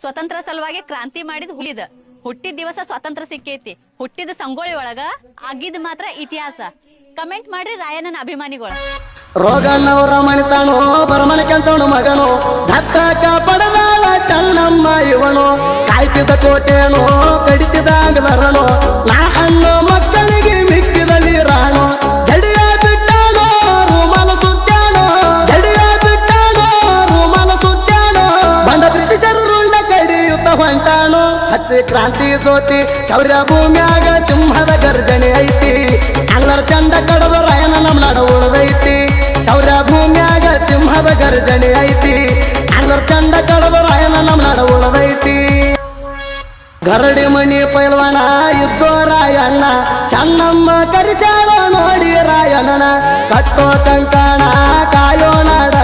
ಸ್ವತಂತ್ರ ಸಲುವಾಗಿ ಕ್ರಾಂತಿ ಮಾಡಿದ ಹುಲಿದ ಹುಟ್ಟಿದ ದಿವಸ ಸ್ವತಂತ್ರ ಸಿಕ್ಕೈತಿ. ಹುಟ್ಟಿದ ಸಂಗೊಳ್ಳಿ ಒಳಗ ಆಗಿದ್ ಮಾತ್ರ ಇತಿಹಾಸ. ಕಮೆಂಟ್ ಮಾಡ್ರಿ ರಾಯಣ್ಣನ ಅಭಿಮಾನಿಗಳು. ರೋಗಣ್ಣವರ ಮಣಿತಾನೋ ಬರಮನ ಕೆಂಚವನು ಮಗನು ದತ್ತಕ ಪಡೆದಾಳ ಚನ್ನಮ್ಮ ಇವನು ಕಾಯ್ತಿದ್ದ ಕೋಟೆನೋ ಕಡಿತಿದ ಅಂಗಲರನು ನಾ ಅನ್ನೋ ಮಕ್ಕಳಿಗೆ ಮಿಕ್ಕಿದ ವೀರಾಣು ಜಡಿಯ ಬಿಟ್ಟಾನೋ ರೂಮಲ ಸುತ್ತಾನೋ ಜಡಿಯ ಬಿಟ್ಟಾನೋ ರೂಮಲ ಸುತ್ತಾನೋ ಬಂದ ಬ್ರಿಟಿಷರು ರುಂಡ ಕಡಿಯುತ್ತ ಹೊಂಟಾನೋ ಹಚ್ಚಿ ಕ್ರಾಂತಿ ಜ್ಯೋತಿ ಶೌರ್ಯ ಭೂಮಿಯಾಗ ಸಿಂಹದ ಗರ್ಜನೆ ಐತಿ ಅಲ್ಲರ ಚಂದ ಕಡದ ರಾಯನ ನಮ್ಮ ನಡ ಉಳಿದೈತಿ ಶೌರ್ಯ ಭೂಮಿಯಾಗ ಸಿಂಹದ ಗರ್ಜನೆ ಐತಿ ಅಲ್ಲರ ಚಂದ ಕಡದ ರಾಯನ ನಮ್ಮ ನಡ ಉಳಿದೈತಿ ಗರಡಿ ಮಣಿ ಪೈಲ್ವಾನ ಇದ್ದೋ ರಾಯಣ್ಣ ಚನ್ನಮ್ಮ ಕರಿಸ್ಯಾಳ ನೋಡಿ ರಾಯಣ್ಣನ ಕಟ್ಟೋ ಕಂಕಣ ಕಾಯೋ ನಾಡ